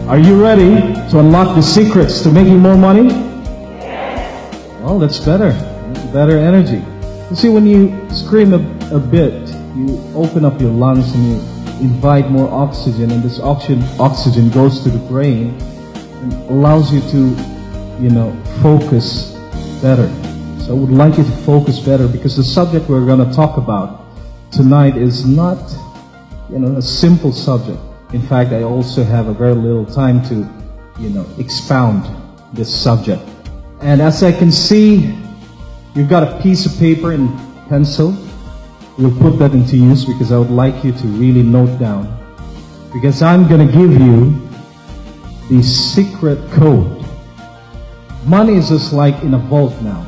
Are you ready to unlock the secrets to making more money? Well, that's better. Better energy. You see, when you scream a bit, you open up your lungs and you invite more oxygen, and this oxygen goes to the brain and allows you to, focus better. So I would like you to focus better, because the subject we're going to talk about tonight is not, a simple subject. In fact, I also have a very little time to, expound this subject. And as I can see, you've got a piece of paper and pencil. We'll put that into use because I would like you to really note down. Because I'm going to give you the secret code. Money is just like in a vault now.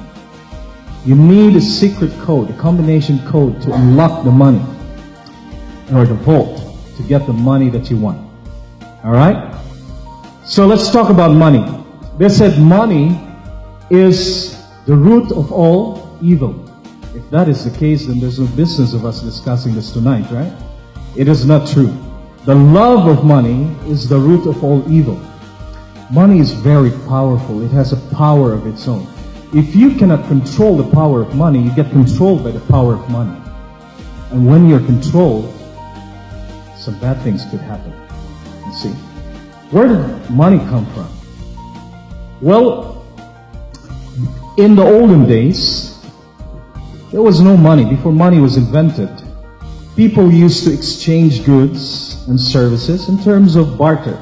You need a secret code, a combination code to unlock the money or the vault to get the money that you want. Alright? So let's talk about money. They said money is the root of all evil. If that is the case, then there's no business of us discussing this tonight, right? It is not true. The love of money is the root of all evil. Money is very powerful. It has a power of its own. If you cannot control the power of money, you get controlled by the power of money. And when you're controlled, some bad things could happen. You see, where did money come from? Well, in the olden days, there was no money. Before money was invented, people used to exchange goods and services in terms of barter.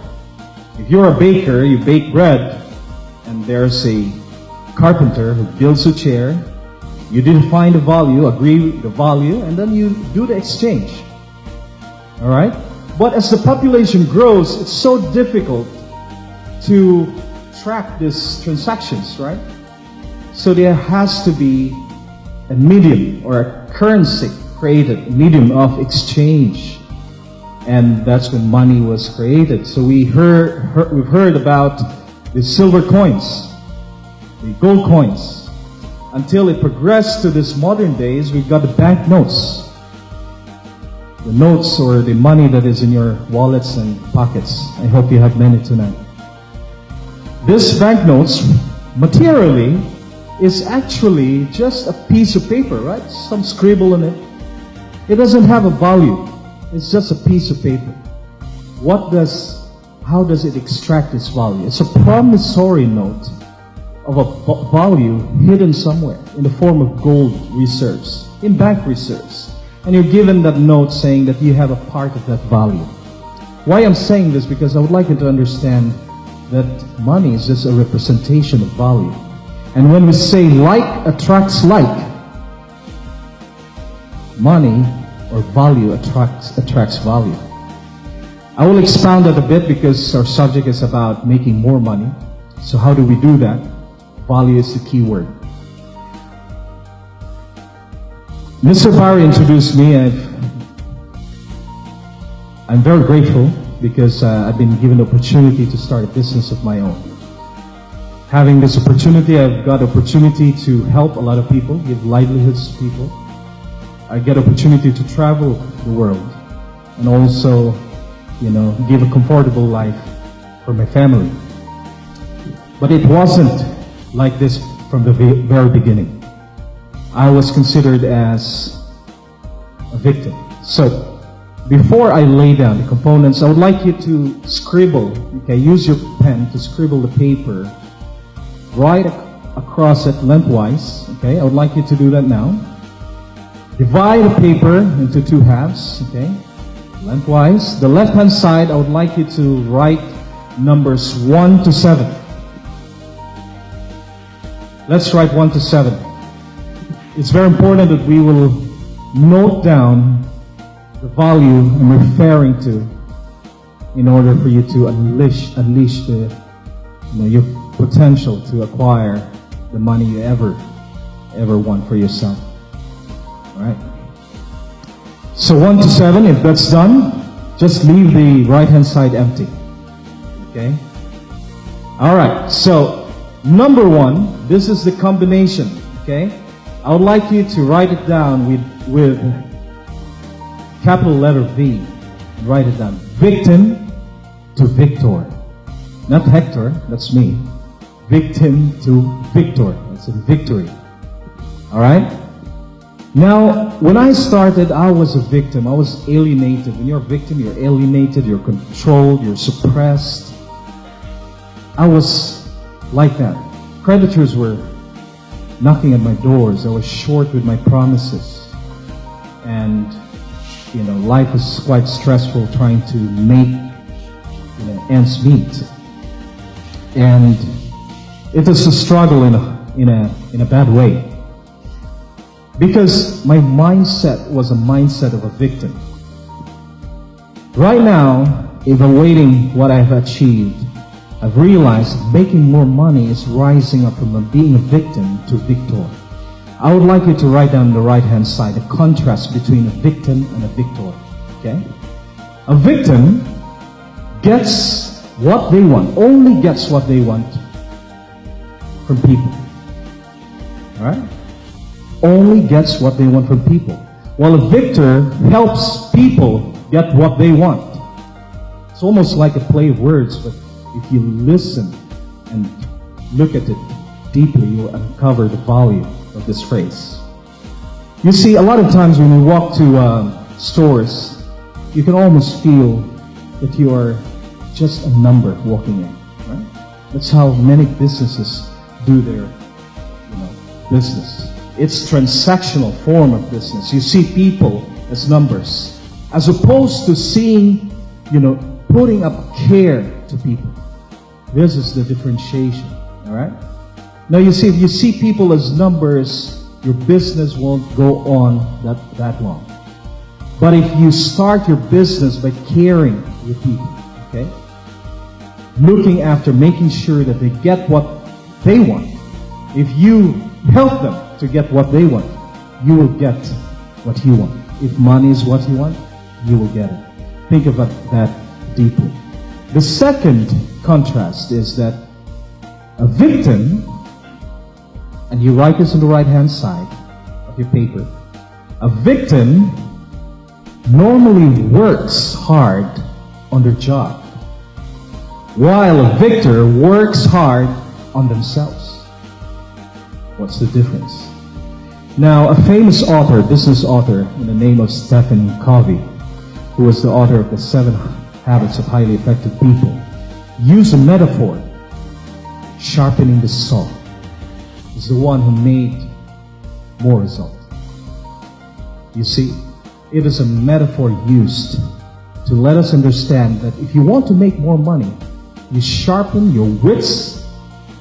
If you're a baker, you bake bread, and there's a carpenter who builds a chair. You define the value, agree the value, and then you do the exchange. Alright? But as the population grows, it's so difficult to track these transactions, right? So there has to be a medium or a currency created, a medium of exchange. And that's when money was created. So we've heard about the silver coins, the gold coins. Until it progressed to this modern days, we've got the banknotes. The notes or the money that is in your wallets and pockets. I hope you have many tonight. This banknotes, materially, is actually just a piece of paper, right? Some scribble on it. It doesn't have a value. It's just a piece of paper. How does it extract its value? It's a promissory note of a value hidden somewhere in the form of gold reserves, in bank reserves. And you're given that note saying that you have a part of that value. Why I'm saying this? Because I would like you to understand that money is just a representation of value. And when we say like attracts like, money or value attracts value. I will expound that a bit because our subject is about making more money. So how do we do that? Value is the key word. Mr. Barry introduced me. I'm very grateful because I've been given the opportunity to start a business of my own. Having this opportunity, I've got opportunity to help a lot of people, give livelihoods to people. I get opportunity to travel the world and also, give a comfortable life for my family. But it wasn't like this from the very beginning. I was considered as a victim. So, before I lay down the components, I would like you to scribble, okay, use your pen to scribble the paper right across it lengthwise, okay? I would like you to do that now. Divide the paper into two halves, okay? Lengthwise. The left-hand side, I would like you to write numbers 1 to 7. Let's write 1 to 7. It's very important that we will note down the value I'm referring to in order for you to unleash your potential to acquire the money you ever want for yourself. All right. So 1 to 7, if that's done, just leave the right-hand side empty. Okay? All right. So number 1, this is the combination. Okay? I would like you to write it down with capital letter V. Write it down. Victim to victor. Not Hector, that's me. Victim to victor. That's in victory. Alright? Now, when I started, I was a victim. I was alienated. When you're a victim, you're alienated, you're controlled, you're suppressed. I was like that. Creditors were knocking at my doors. I was short with my promises. And, life was quite stressful trying to make, ends meet. And it was a struggle in a bad way. Because my mindset was a mindset of a victim. Right now, evaluating what I've achieved, I've realized making more money is rising up from being a victim to victor. I would like you to write down on the right-hand side the contrast between a victim and a victor. Okay? A victim gets what they want, only gets what they want from people. Alright? Only gets what they want from people. While a victor helps people get what they want. It's almost like a play of words, but if you listen and look at it deeply, you'll uncover the value of this phrase. You see, a lot of times when we walk to stores, you can almost feel that you are just a number walking in. Right? That's how many businesses do their business. It's transactional form of business. You see people as numbers, as opposed to seeing, putting up care to people. This is the differentiation. All right. Now you see, if you see people as numbers, your business won't go on that long. But if you start your business by caring with people, okay, looking after, making sure that they get what they want. If you help them to get what they want, you will get what you want. If money is what you want, you will get it. Think about that deeply. The second contrast is that a victim, and you write this on the right-hand side of your paper, a victim normally works hard on their job, while a victor works hard on themselves. What's the difference? Now, a famous author, business author, in the name of Stephen Covey, who was the author of the 7 Habits of Highly Effective People, used a metaphor, sharpening the saw. Is the one who made more result. You see, it is a metaphor used to let us understand that if you want to make more money, you sharpen your wits,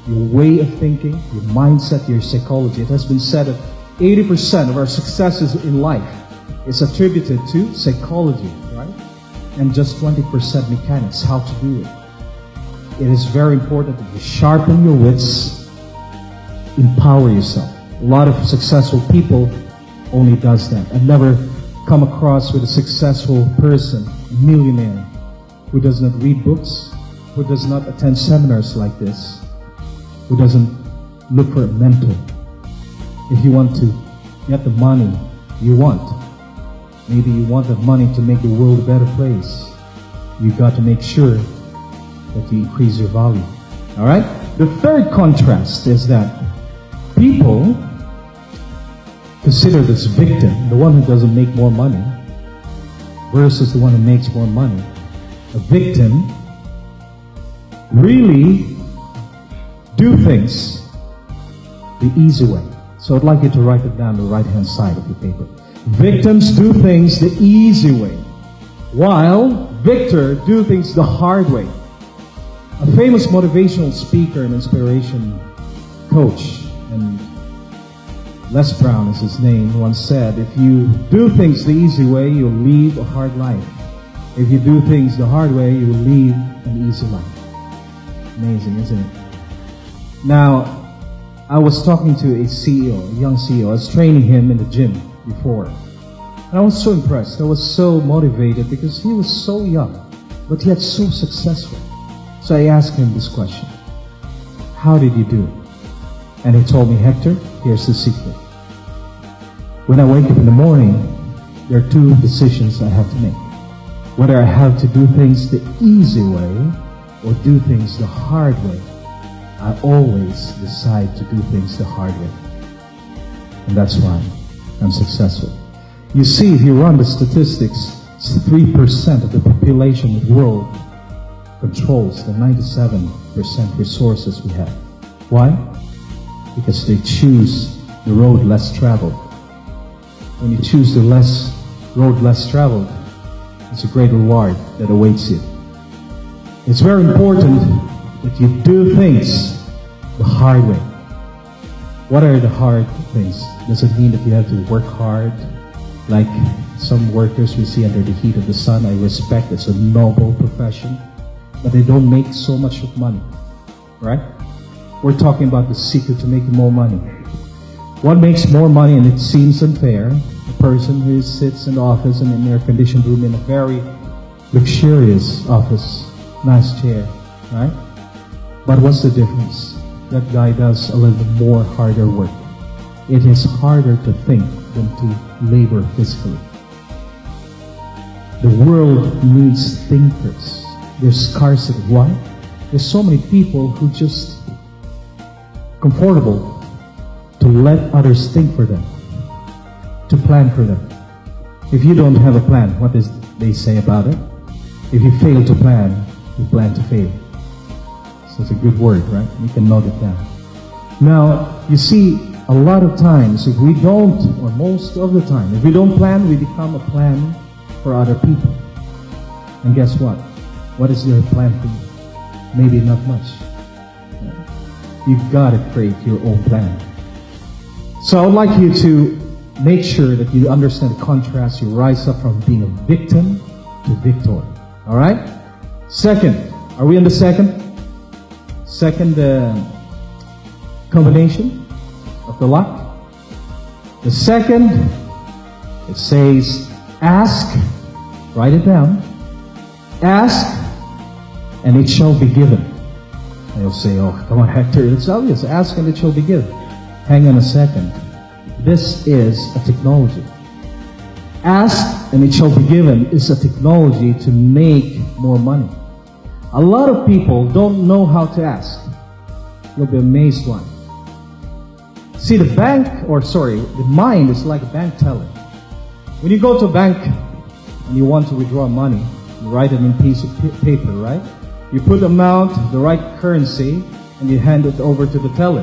your way of thinking, your mindset, your psychology. It has been said that 80% of our successes in life is attributed to psychology, right? And just 20% mechanics, how to do it. It is very important that you sharpen your wits, empower yourself. A lot of successful people only does that. I've never come across with a successful person, a millionaire, who does not read books, who does not attend seminars like this, who doesn't look for a mentor. If you want to get the money you want, maybe you want that money to make the world a better place, you got to make sure that you increase your value. Alright? The third contrast is that people consider this victim, the one who doesn't make more money, versus the one who makes more money. A victim really do things the easy way. So I'd like you to write it down on the right-hand side of your paper. Victims do things the easy way, while victor do things the hard way. A famous motivational speaker and inspiration coach, and Les Brown is his name, once said, if you do things the easy way, you'll lead a hard life. If you do things the hard way, you'll lead an easy life. Amazing, isn't it? Now, I was talking to a CEO, a young CEO. I was training him in the gym before. And I was so impressed. I was so motivated because he was so young, but yet so successful. So I asked him this question. How did you do? And he told me, Hector, here's the secret. When I wake up in the morning, there are 2 decisions I have to make. Whether I have to do things the easy way or do things the hard way, I always decide to do things the hard way. And that's why I'm successful. You see, if you run the statistics, 3% of the population of the world controls the 97% resources we have. Why? Because they choose the road less traveled. When you choose the road less traveled, it's a great reward that awaits you. It's very important that you do things the hard way. What are the hard things? Does it mean that you have to work hard? Like some workers we see under the heat of the sun, I respect, it's a noble profession, but they don't make so much of money, right? We're talking about the secret to making more money. What makes more money, and it seems unfair, a person who sits in the office and in an air-conditioned room in a very luxurious office, nice chair, right? But what's the difference? That guy does a little bit more harder work. It is harder to think than to labor physically. The world needs thinkers. There's scarcity. Why? There's so many people who just comfortable to let others think for them, to plan for them. If you don't have a plan, what does they say about it? If you fail to plan, you plan to fail. So it's a good word, right? You can note it down. Now, you see, a lot of times, if we don't, or most of the time, if we don't plan, we become a plan for other people. And guess what? What is their plan for you? Maybe not much. You've got to create your own plan. So I would like you to make sure that you understand the contrast. You rise up from being a victim to victor. All right? Second, are we on the second? Second combination of the lock. The second, it says, ask, write it down, ask, and it shall be given. And you'll say, oh, come on, Hector, it's obvious, ask and it shall be given. Hang on a second. This is a technology. Ask and it shall be given is a technology to make more money. A lot of people don't know how to ask. You'll be amazed why. See, the mind is like a bank teller. When you go to a bank and you want to withdraw money, you write it in a piece of paper, right? You put the amount, the right currency, and you hand it over to the teller.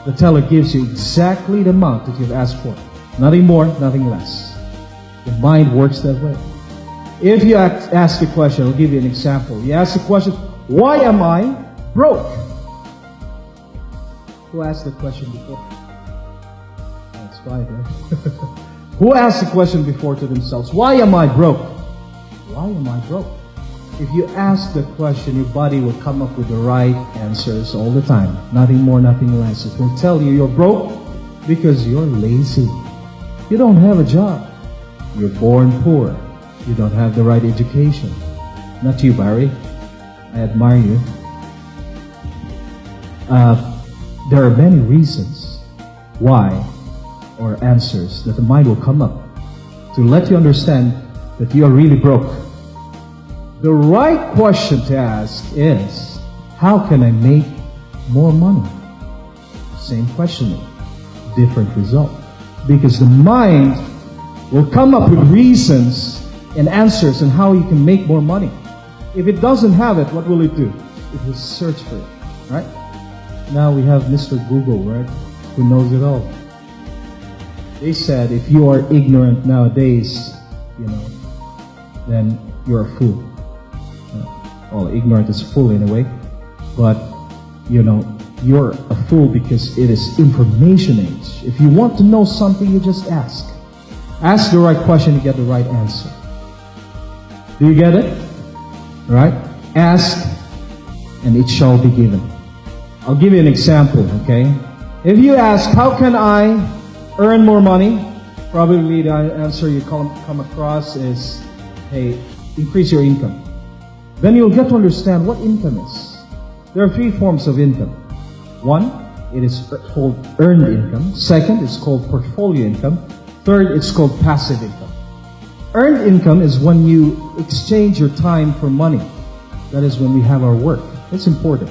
The teller gives you exactly the amount that you've asked for. Nothing more, nothing less. The mind works that way. If you ask a question, I'll give you an example. You ask the question, why am I broke? Who asked the question before? That's right, right? Who asked the question before to themselves, why am I broke? Why am I broke? If you ask the question, your body will come up with the right answers all the time. Nothing more, nothing less. It will tell you you're broke because you're lazy. You don't have a job. You're born poor. You don't have the right education. Not you, Barry. I admire you. There are many reasons why, or answers, that the mind will come up to let you understand that you are really broke. The right question to ask is, how can I make more money? Same question, different result. Because the mind will come up with reasons and answers on how you can make more money. If it doesn't have it, what will it do? It will search for it, right? Now we have Mr. Google, right? Who knows it all. They said if you are ignorant nowadays, then you're a fool. Well, ignorant is a fool in a way, but you're a fool because it is information age. If you want to know something, you just ask. Ask the right question to get the right answer. Do you get it? Right? Ask, and it shall be given. I'll give you an example, okay? If you ask, how can I earn more money? Probably the answer you come across is, hey, increase your income. Then you'll get to understand what income is. There are 3 forms of income. 1, it is called earned income. 2nd, it's called portfolio income. 3rd, it's called passive income. Earned income is when you exchange your time for money. That is when we have our work. It's important.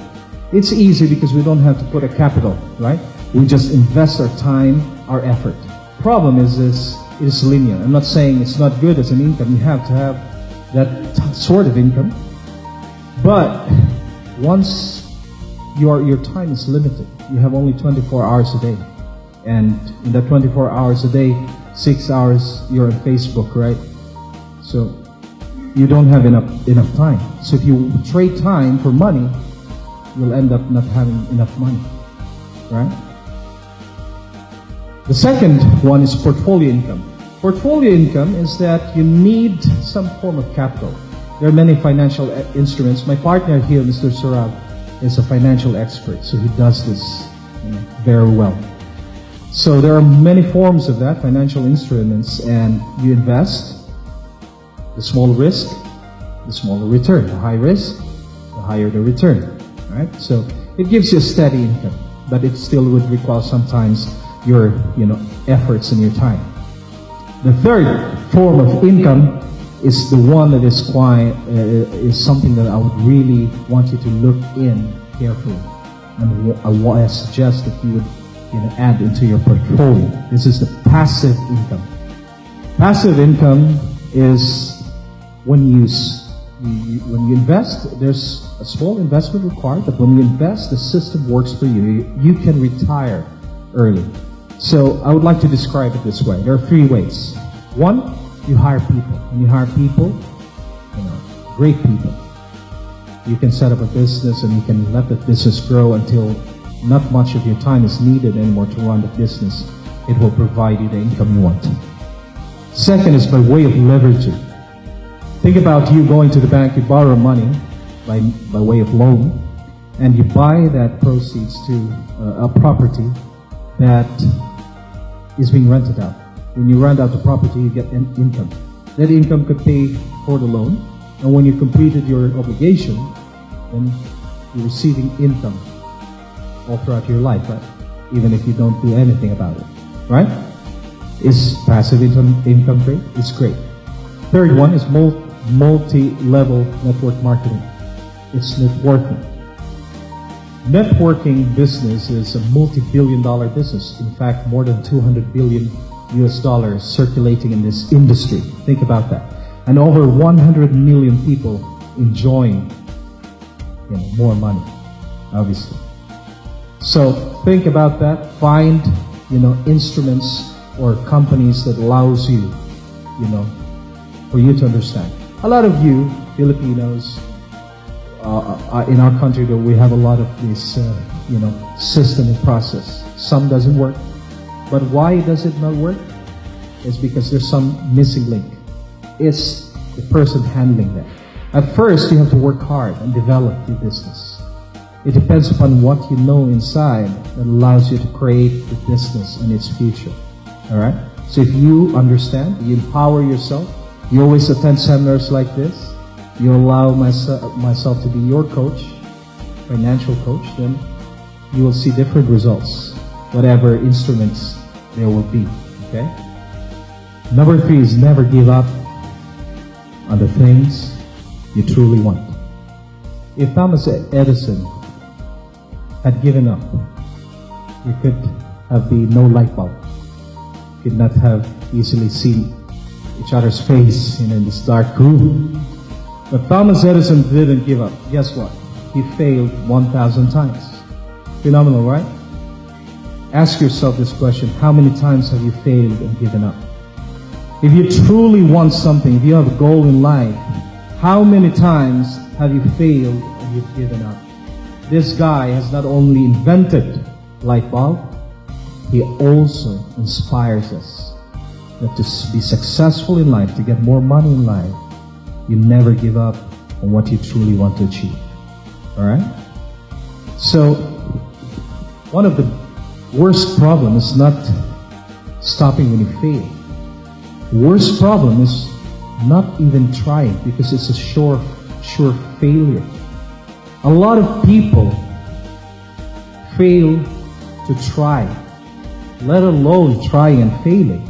It's easy because we don't have to put a capital, right? We just invest our time, our effort. Problem is this, it is linear. I'm not saying it's not good as an income. You have to have that sort of income. But once your time is limited, you have only 24 hours a day. And in that 24 hours a day, 6 hours you're on Facebook, right? So you don't have enough time. So if you trade time for money, you'll end up not having enough money, right? The second one is portfolio income. Portfolio income is that you need some form of capital. There are many financial instruments. My partner here, Mr. Surab, is a financial expert, so he does this very well. So there are many forms of that, financial instruments, and you invest. The small risk, the smaller return. The high risk, the higher the return. Right? So it gives you a steady income, but it still would require sometimes your efforts and your time. The third form of income is the one that is something that I would really want you to look in carefully, and I suggest that you would add into your portfolio. This is the passive income. Passive income is when you invest. There's a small investment required, but when you invest, the system works for you. You can retire early. So I would like to describe it this way. There are three ways. One, you hire people. When you hire people, great people, you can set up a business and you can let the business grow until not much of your time is needed anymore to run the business. It will provide you the income you want. Second is by way of leveraging. Think about you going to the bank, you borrow money by way of loan, and you buy that proceeds to a property that is being rented out. When you rent out the property, you get an income. That income could pay for the loan, and when you completed your obligation, then you're receiving income all throughout your life, right? Even if you don't do anything about it, right? Is passive income great? It's great. Third one is multi-level network marketing. It's networking. Networking business is a multi-billion-dollar business. In fact, more than 200 billion US dollars circulating in this industry. Think about that. And over 100 million people enjoying more money, obviously. So think about that. Find instruments or companies that allows you, for you to understand. A lot of you Filipinos in our country, though, we have a lot of this system and process. Some doesn't work, but why does it not work? It's because there's some missing link. It's the person handling that. At first, you have to work hard and develop your business. It depends upon what you know inside that allows you to create the business and its future. All right? So if you understand, you empower yourself, you always attend seminars like this, you allow myself to be your coach, financial coach, then you will see different results, whatever instruments there will be. Okay? Number 3 is never give up on the things you truly want. If Thomas Edison had given up, you could have been no light bulb. You could not have easily seen each other's face in this dark room. But Thomas Edison didn't give up. Guess what? He failed 1,000 times. Phenomenal, right? Ask yourself this question. How many times have you failed and given up? If you truly want something, if you have a goal in life, how many times have you failed and you've given up? This guy has not only invented light bulb, he also inspires us that to be successful in life, to get more money in life, you never give up on what you truly want to achieve. Alright? So, one of the worst problems is not stopping when you fail. The worst problem is not even trying, because it's a sure failure. A lot of people fail to try, let alone trying and failing.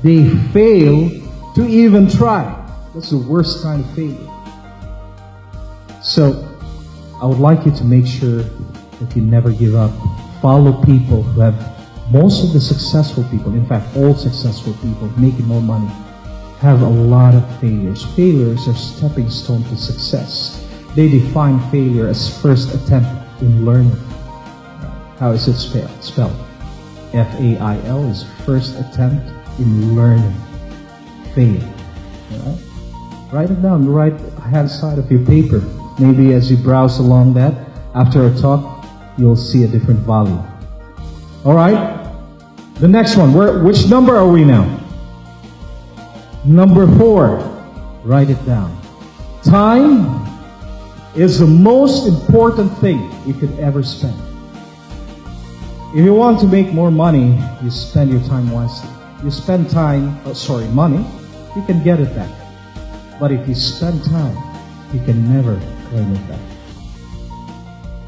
They fail to even try. That's the worst kind of failure. So, I would like you to make sure that you never give up. Follow people who have, most of the successful people, in fact, all successful people making more money, have a lot of failures. Failures are stepping stone to success. They define failure as first attempt in learning. How is it spelled? F-A-I-L is first attempt in learning. Fail. Alright? Write it down, the right hand side of your paper. Maybe as you browse along that, after a talk, you'll see a different value. Alright? The next one, which number are we now? Number 4. Write it down. Time is the most important thing you could ever spend. If you want to make more money, you spend your time wisely. You spend money, you can get it back. But if you spend time, you can never claim it back.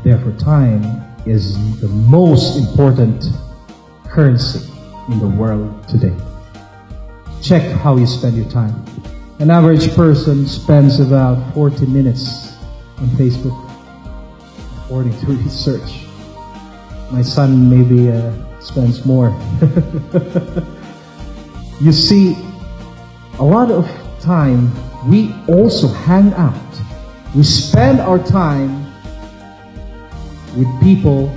Therefore, time is the most important currency in the world today. Check how you spend your time. An average person spends about 40 minutes on Facebook, according to research. My son maybe spends more. You see, a lot of time we also hang out. We spend our time with people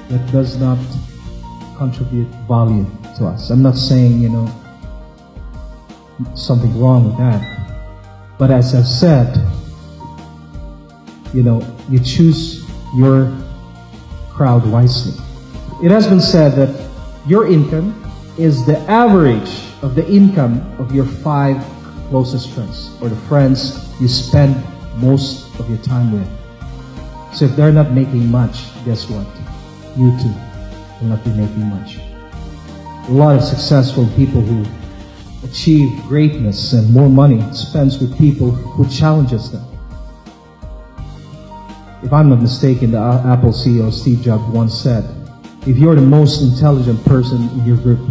that does not contribute value to us. I'm not saying, something wrong with that. But as I've said, you choose your crowd wisely. It has been said that your income is the average of the income of your 5 closest friends, or the friends you spend most of your time with. So if they're not making much, guess what? You too will not be making much. A lot of successful people who achieve greatness and more money spends with people who challenges them. If I'm not mistaken, the Apple CEO Steve Jobs once said, if you're the most intelligent person in your group,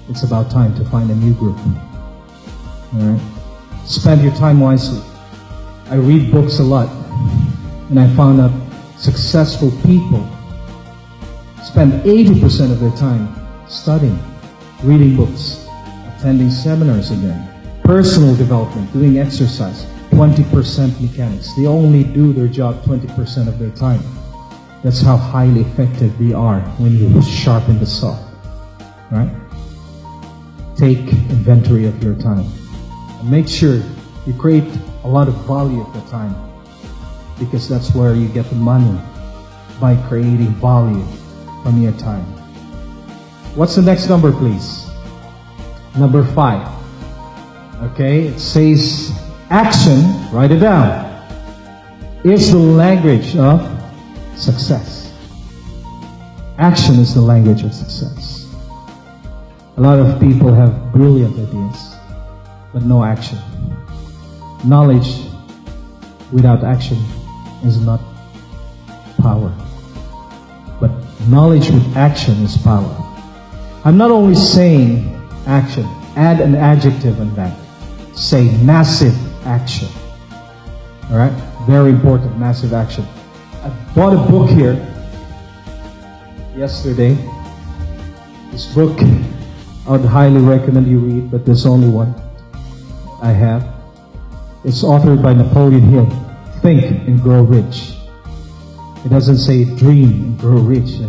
it's about time to find a new group. Alright? Spend your time wisely. I read books a lot, and I found out successful people spend 80% of their time studying, reading books, attending seminars again, personal development, doing exercise, 20% mechanics. They only do their job 20% of their time. That's how highly effective they are when you sharpen the saw. Right? Take inventory of your time. And make sure you create a lot of value of the time, because that's where you get the money, by creating value from your time. What's the next number, please? Number 5. Okay, it says action, write it down, is the language of success. Action is the language of success. A lot of people have brilliant ideas, but no action. Knowledge without action is not power. But knowledge with action is power. I'm not only saying action, add an adjective on that. Say massive action. Alright? Very important, massive action. I bought a book here yesterday. This book I would highly recommend you read, but there's only one I have. It's authored by Napoleon Hill. Think and Grow Rich. It doesn't say dream and grow rich.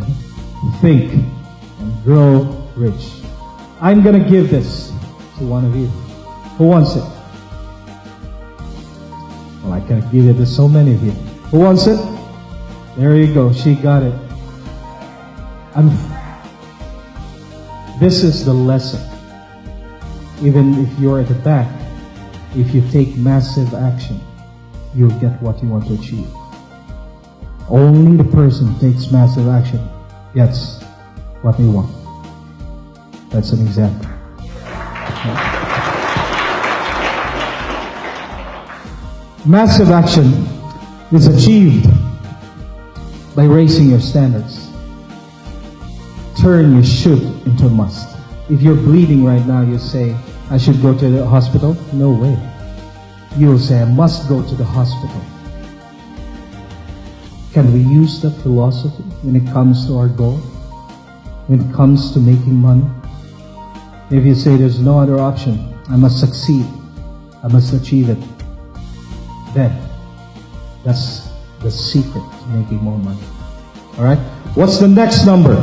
Think and grow rich. I'm gonna give this to one of you. Who wants it? Well, I can't give it to so many of you. Who wants it? There you go. She got it. This is the lesson. Even if you're at the back, if you take massive action, you'll get what you want to achieve. Only the person who takes massive action gets what they want. That's an example. Massive action is achieved by raising your standards. Turn your should into a must. If you're bleeding right now, you say, I should go to the hospital. No way. You will say, I must go to the hospital. Can we use that philosophy when it comes to our goal? When it comes to making money? If you say there's no other option, I must succeed, I must achieve it, then that's the secret to making more money. Alright? What's the next number?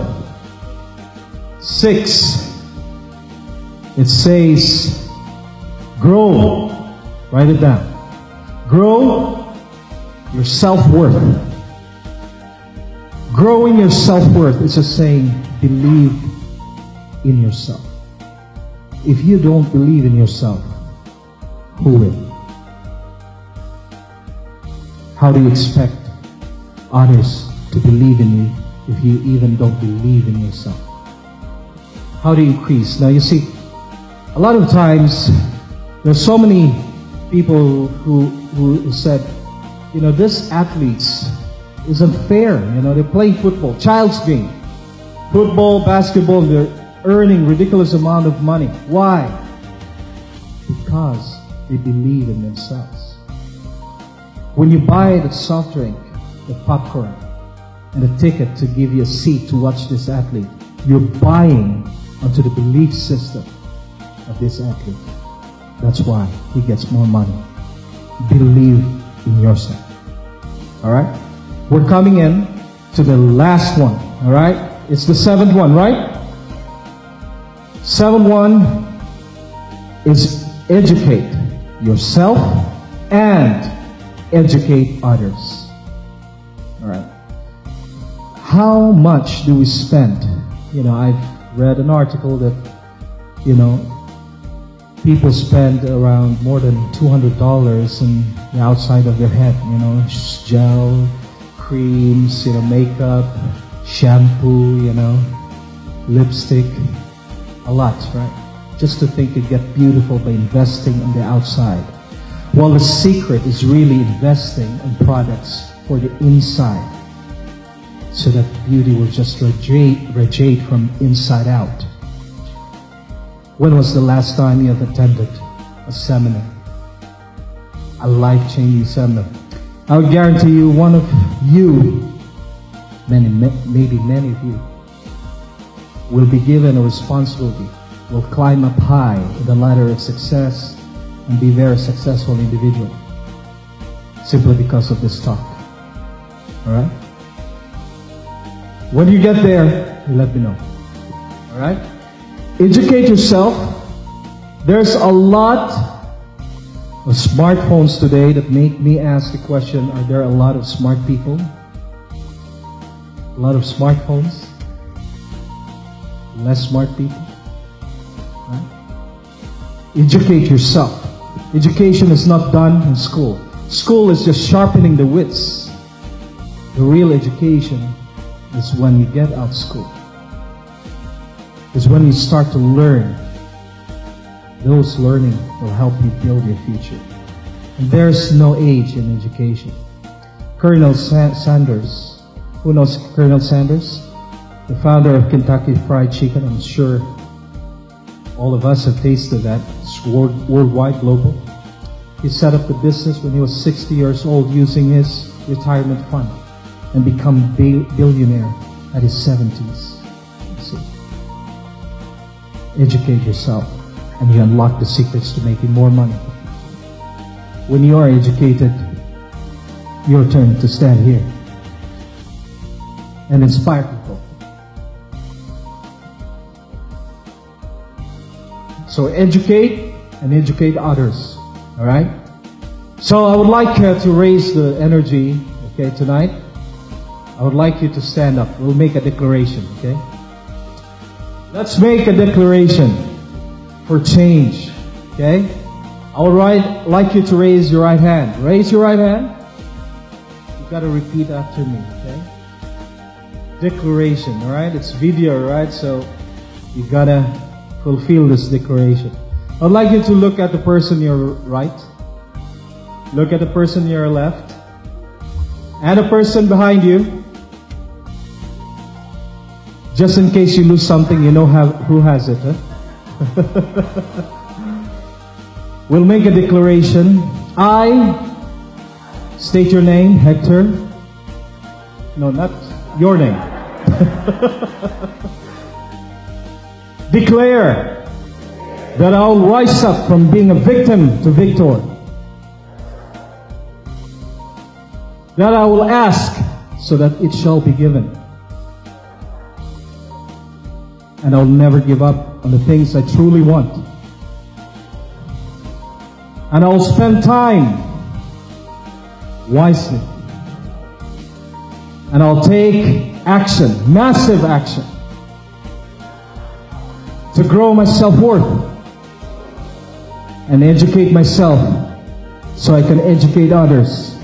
6. It says, grow. Write it down. Grow your self-worth. Growing your self-worth is a saying, believe in yourself. If you don't believe in yourself, who will? How do you expect others to believe in you if you even don't believe in yourself? How do you increase? Now you see, a lot of times, there's so many people who said, you know, this athletes isn't fair. You know, they're playing football, child's game. Football, basketball, they're earning ridiculous amount of money. Why? Because they believe in themselves. When you buy the soft drink, the popcorn, and the ticket to give you a seat to watch this athlete, you're buying onto the belief system of this athlete. That's why he gets more money. Believe in yourself. Alright? We're coming in to the last one. Alright? It's the 7th one, right? 7th one is educate yourself and educate others. Alright. How much do we spend? You know, I've read an article that, you know, people spend around more than $200 in the outside of their head. You know, gel, creams, you know, makeup, shampoo, you know, lipstick, a lot, right? Just to think you get beautiful by investing on the outside. Well, the secret is really investing in products for the inside, so that beauty will just radiate from inside out. When was the last time you have attended a seminar? A life-changing seminar. I would guarantee you, one of you, maybe many of you, will be given a responsibility, will climb up high in the ladder of success and be a very successful individual, simply because of this talk. Alright? When you get there, you let me know. Alright? Educate yourself. There's a lot of smartphones today that make me ask the question, are there a lot of smart people? A lot of smartphones? Less smart people? Right? Educate yourself. Education is not done in school. School is just sharpening the wits. The real education is when you get out of school. Is when you start to learn. Those learning will help you build your future. And there's no age in education. Colonel Sanders, who knows Colonel Sanders? The founder of Kentucky Fried Chicken. I'm sure all of us have tasted that. It's worldwide, global. He set up the business when he was 60 years old using his retirement fund and become billionaire at his 70s. Educate yourself, and you unlock the secrets to making more money. When you are educated, your turn to stand here and inspire people. So educate and educate others. All right? So I would like to raise the energy, okay, tonight. I would like you to stand up. We'll make a declaration, okay? Let's make a declaration for change, okay? I would like you to raise your right hand. Raise your right hand. You've got to repeat after me, okay? Declaration, all right? It's video, all right? So you've got to fulfill this declaration. I'd like you to look at the person to your right. Look at the person to your left. And the person behind you. Just in case you lose something, you know who has it, huh? We'll make a declaration. I, state your name, Hector, No, not your name. Declare that I'll rise up from being a victim to victor. That I will ask so that it shall be given. And I'll never give up on the things I truly want. And I'll spend time wisely. And I'll take action, massive action, to grow my self-worth and educate myself so I can educate others,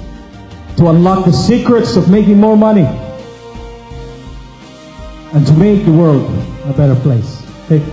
to unlock the secrets of making more money and to make the world a better place. Okay?